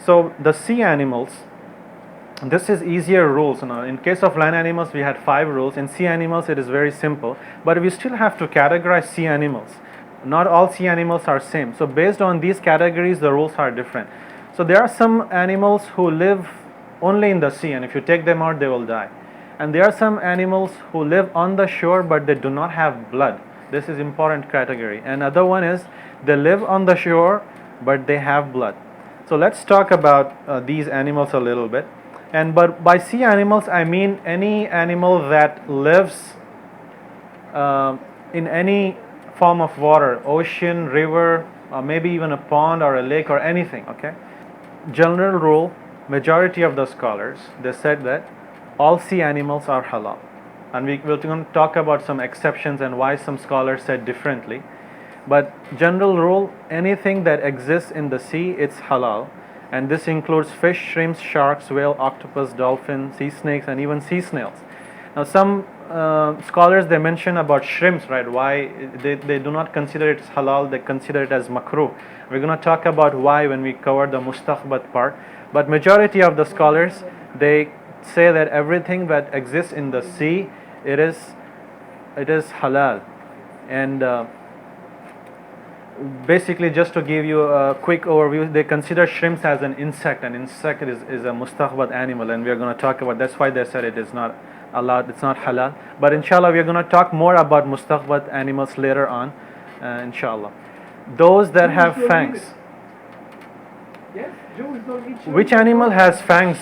So the sea animals, this is easier rules. In case of land animals, we had 5 rules. In sea animals, it is very simple. But we still have to categorize sea animals. Not all sea animals are same. So based on these categories, the rules are different. So there are some animals who live only in the sea, and if you take them out, they will die. And there are some animals who live on the shore, but they do not have blood. This is important category. And other one is they live on the shore, but they have blood. So let's talk about these animals a little bit. But by sea animals, I mean any animal that lives in any form of water, ocean, river, or maybe even a pond or a lake or anything. Okay. General rule: majority of the scholars, they said that all sea animals are halal, and we will talk about some exceptions and why some scholars said differently. But general rule: anything that exists in the sea, it's halal. And this includes fish, shrimps, sharks, whale, octopus, dolphin, sea snakes, and even sea snails. Now some scholars, they mention about shrimps, right? Why they do not consider it halal, they consider it as makruh. We're going to talk about why when we cover the mustahbat part. But majority of the scholars, they say that everything that exists in the sea, it is halal. And basically, just to give you a quick overview, they consider shrimps as an insect. An insect is a mustahbat animal, and we are going to talk about, that's why they said it is not allowed, it's not halal. But inshallah, we are going to talk more about mustahbat animals later on, inshallah. Those that have fangs. Which animal has fangs?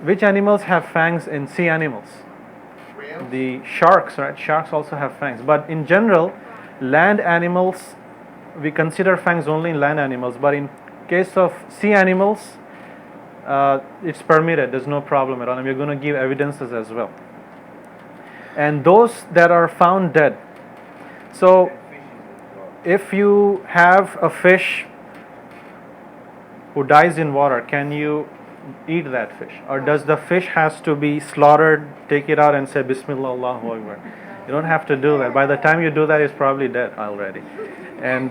Which animals have fangs in sea animals? The sharks, right? Sharks also have fangs. But in general, land animals, we consider fangs only in land animals, but in case of sea animals, it's permitted. There's no problem at all, and we're going to give evidences as well. And those that are found dead. So, if you have a fish who dies in water, can you eat that fish, or does the fish has to be slaughtered, take it out, and say Bismillah, Allahu Akbar? You don't have to do that. By the time you do that, it's probably dead already. And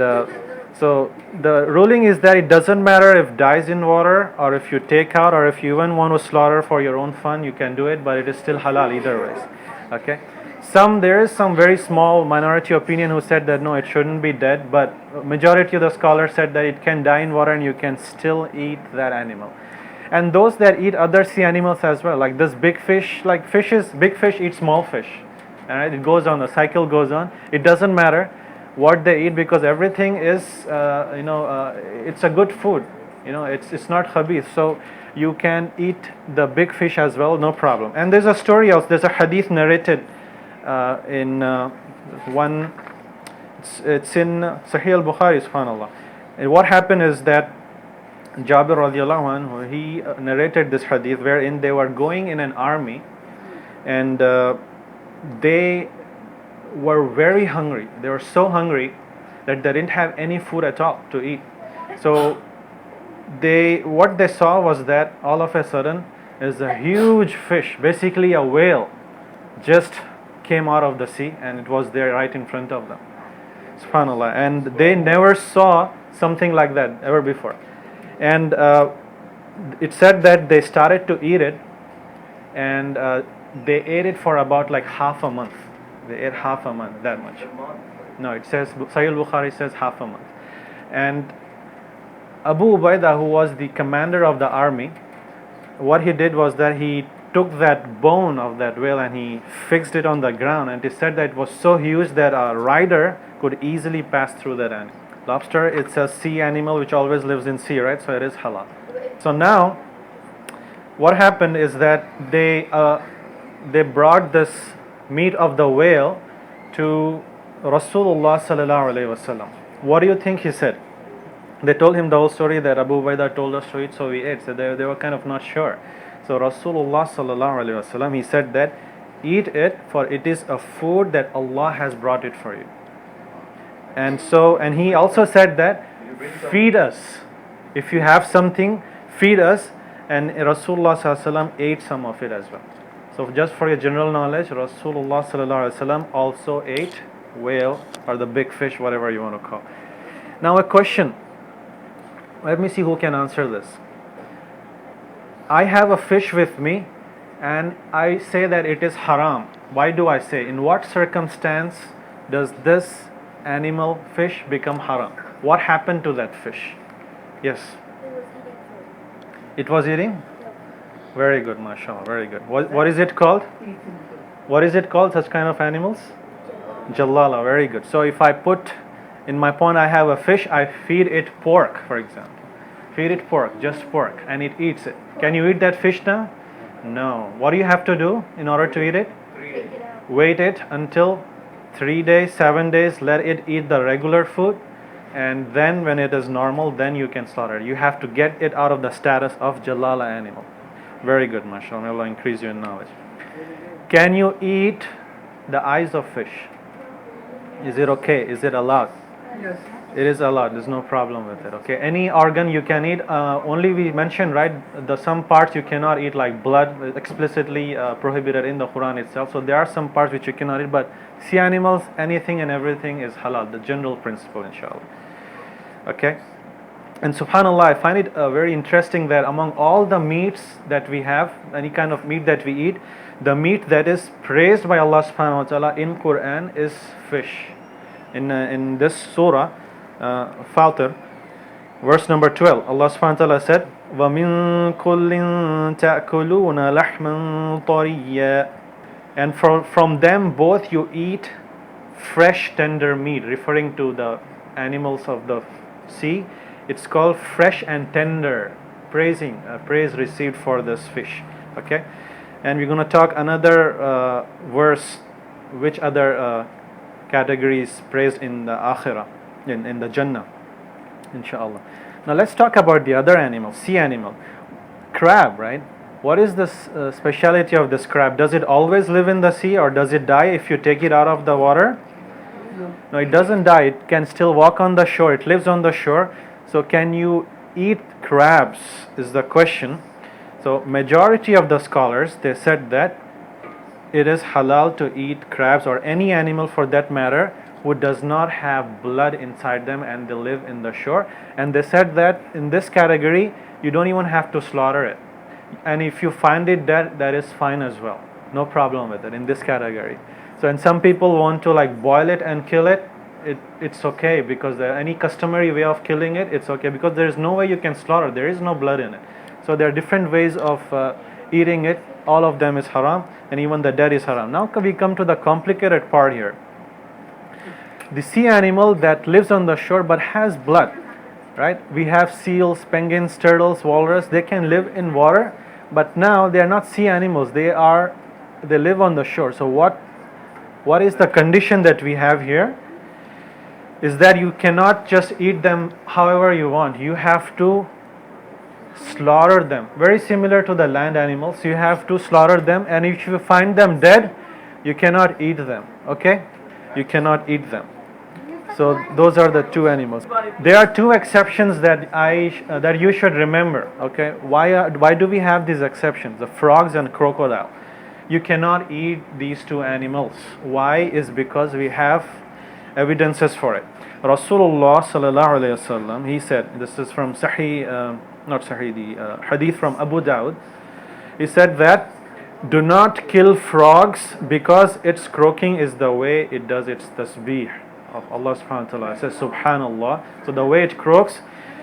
so the ruling is that it doesn't matter if dies in water, or if you take out, or if you even want to slaughter for your own fun, you can do it, but it is still halal either ways. Okay. There is some very small minority opinion who said that no, it shouldn't be dead, but majority of the scholars said that it can die in water and you can still eat that animal. And those that eat other sea animals as well, like this big fish, like fishes, big fish eat small fish. Alright, it goes on, the cycle goes on. It doesn't matter what they eat, because everything is, it's a good food. It's not khabith. So you can eat the big fish as well, no problem. And there's a story else. There's a hadith narrated in one. It's in Sahih al-Bukhari, subhanallah. And what happened is that Jabir radiallahu anhu, he narrated this hadith wherein they were going in an army, and they were very hungry. They were so hungry that they didn't have any food at all to eat. So what they saw was that all of a sudden is a huge fish, basically a whale, just came out of the sea, and it was there right in front of them. Subhanallah. And they never saw something like that ever before. And it said that they started to eat it, and they ate it for about like half a month. They ate half a month, that much. No, it says, Sahih al-Bukhari says half a month. And Abu Ubaidah, who was the commander of the army, what he did was that he took that bone of that whale and he fixed it on the ground, and he said that it was so huge that a rider could easily pass through that animal. Lobster, it's a sea animal which always lives in sea, right? So it is halal. So now, what happened is that they brought this meat of the whale to Rasulullah sallallahu alaihi wasallam. What do you think he said? They told him the whole story that Abu Ubaidah told us to eat, so we ate. So they were kind of not sure. So Rasulullah sallallahu alaihi wasallam, he said that eat it, for it is a food that Allah has brought it for you. And he also said that feed us. If you have something, feed us. And Rasulullah sallallahu alaihi wasallam ate some of it as well. So just for your general knowledge, Rasulullah sallallahu alaihi wasallam also ate whale, or the big fish, whatever you want to call. Now a question. Let me see who can answer this. I have a fish with me and I say that it is haram. Why do I say? In what circumstance does this animal fish become haram? What happened to that fish? Yes. It was eating? Very good, mashallah, very good. What is it called? What is it called, such kind of animals? Jalala, very good. So if I put in my pond, I have a fish, I feed it pork, for example. Feed it pork, just pork, and it eats it. Can you eat that fish now? No. What do you have to do in order to eat it? Wait it until 3 days, 7 days, let it eat the regular food, and then when it is normal, then you can slaughter it. You have to get it out of the status of Jalala animal. Very good, mashallah. May Allah increase you in knowledge. Can you eat the eyes of fish? Is it okay? Is it allowed? Yes. It is allowed. There's no problem with it. Okay. Any organ you can eat. Only we mentioned, right, the some parts you cannot eat, like blood, explicitly prohibited in the Quran itself. So there are some parts which you cannot eat, but sea animals, anything and everything is halal. The general principle, inshallah. Okay. And subhanallah, I find it very interesting that among all the meats that we have, any kind of meat that we eat, the meat that is praised by Allah subhanahu wa ta'ala in Quran is fish. In this surah, Fatir, verse number 12, Allah subhanahu wa ta'ala said, وَمِن كُلٍّ تَأْكُلُونَ لَحْمًا طَرِيًّا. And from them both you eat fresh tender meat, referring to the animals of the sea. It's called fresh and tender. Praise received for this fish. Okay, and we're going to talk another verse, which other categories praised in the akhirah, in the Jannah, inshallah. Now let's talk about the other animal, sea animal, crab. Right? What is the speciality of this crab? Does it always live in the sea, or does it die if you take it out of the water? No, it doesn't die. It can still walk on the shore. It lives on the shore. So can you eat crabs is the question. So majority of the scholars, they said that it is halal to eat crabs, or any animal for that matter, who does not have blood inside them and they live in the shore. And they said that in this category you don't even have to slaughter it. And if you find it dead, that is fine as well. No problem with it in this category. So, and some people want to like boil it and kill it. It's okay, because any customary way of killing it, it's okay, because there is no way you can slaughter. There is no blood in it. So there are different ways of eating it. All of them is haram, and even the dead is haram. Now we come to the complicated part here. The sea animal that lives on the shore but has blood, right? We have seals, penguins, turtles, walrus. They can live in water, but now they are not sea animals. They live on the shore. So what is the condition that we have here? Is that you cannot just eat them however you want. You have to slaughter them. Very similar to the land animals. You have to slaughter them, and if you find them dead, you cannot eat them. Okay? You cannot eat them. So those are the two animals. There are two exceptions that that you should remember. Okay? Why do we have these exceptions? The frogs and crocodile. You cannot eat these two animals. Why? Is because we have evidences for it. Rasulullah sallallahu alaihi wasallam, he said, this is from the hadith from Abu Dawud. He said that do not kill frogs because its croaking is the way it does its tasbih of Allah subhanahu wa ta'ala. It says subhanallah. So the way it croaks,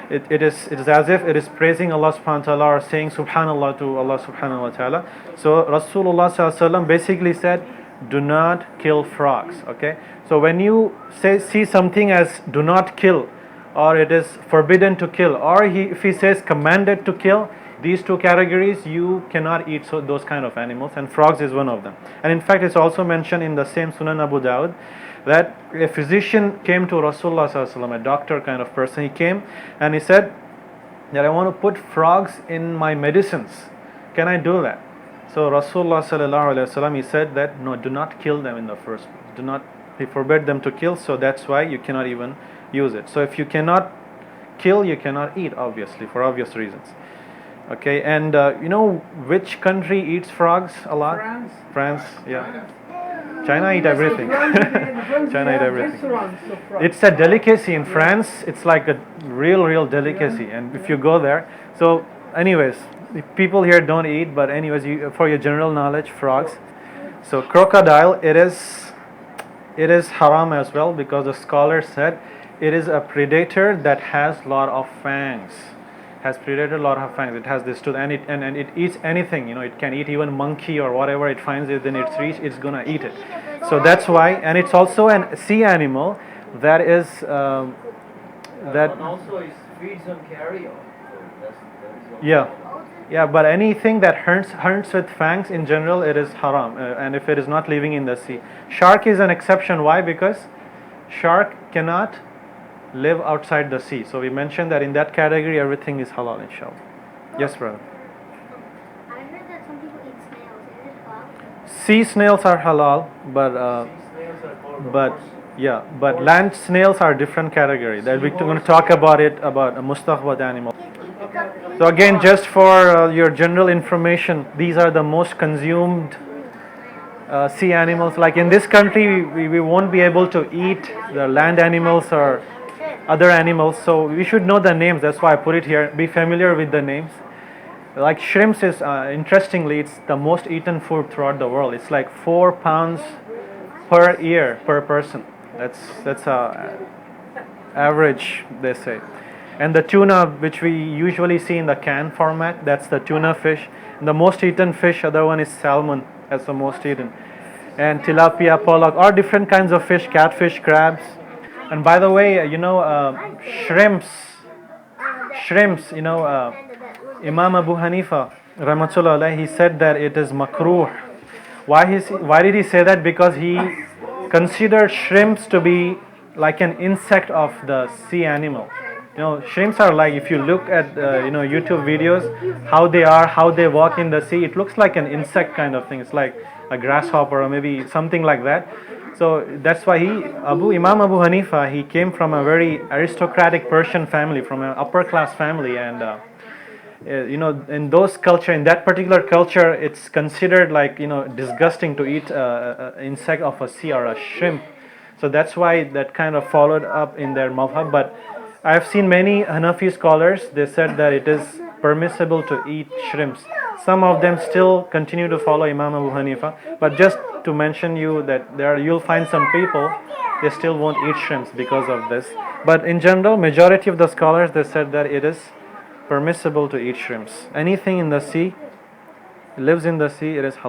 it is as if it is praising Allah subhanahu wa ta'ala, or saying subhanallah to Allah subhanahu wa ta'ala. So Rasulullah sallallahu alaihi wasallam basically said, do not kill frogs. Okay, so when you see something as do not kill, or it is forbidden to kill, or if he says commanded to kill, these two categories you cannot eat those kind of animals, and frogs is one of them. And in fact, it's also mentioned in the same Sunan Abu Dawud that a physician came to Rasulullah sallallahu alaihi wasallam, a doctor kind of person. He came and he said that I want to put frogs in my medicines. Can I do that? So Rasulullah sallallahu alaihi wasallam, he said that no, do not kill them in the first place. He forbade them to kill, so that's why you cannot even use it. So if you cannot kill, you cannot eat, obviously, for obvious reasons. Okay, and you know which country eats frogs a lot? France, yeah. China eat everything. China eat everything. It's a delicacy in France. It's like a real delicacy, and if you go there. So anyways, the people here don't eat, but anyways, for your general knowledge, frogs. So crocodile, it is haram as well, because the scholar said it is a predator that has lot of fangs. Has predator lot of fangs. It has this tooth, and it eats anything. It can eat even monkey or whatever it finds within its reach. It's gonna eat it. So that's why, and it's also a sea animal that is that. And also it feeds on carrion. So that is also Yeah. Yeah, but anything that hunts with fangs in general, it is haram, and if it is not living in the sea. Shark is an exception. Why? Because shark cannot live outside the sea. So we mentioned that in that category, everything is halal, inshallah. Yes, brother. I heard that some people eat snails. Is it halal? Sea snails are halal, but sea snails are called but horse. yeah, but land snails are different category. That we're going to talk about it about a mustahbad animal. So again, just for your general information, these are the most consumed sea animals. Like in this country, we won't be able to eat the land animals or other animals, so we should know the names. That's why I put it here. Be familiar with the names. Like shrimps is interestingly, it's the most eaten food throughout the world. It's like 4 pounds per year per person. That's average, they say. And the tuna, which we usually see in the can format, that's the tuna fish. And the most eaten fish, other one is salmon. That's the most eaten. And tilapia, pollock, or different kinds of fish, catfish, crabs. And by the way, shrimps. Imam Abu Hanifa, rahmatullah alayhi, he said that it is makruh. Why did he say that? Because he considered shrimps to be like an insect of the sea animal. Shrimps are like, if you look at YouTube videos, how they walk in the sea, it looks like an insect kind of thing. It's like a grasshopper or maybe something like that. So that's why Imam Abu Hanifa, he came from a very aristocratic Persian family, from an upper class family, and in that particular culture, it's considered like disgusting to eat insect of a sea or a shrimp. So that's why that kind of followed up in their madhab. But I've seen many Hanafi scholars, they said that it is permissible to eat shrimps. Some of them still continue to follow Imam Abu Hanifa, but just to mention you that you'll find some people, they still won't eat shrimps because of this. But in general, majority of the scholars, they said that it is permissible to eat shrimps. Anything in the sea, lives in the sea, it is halal.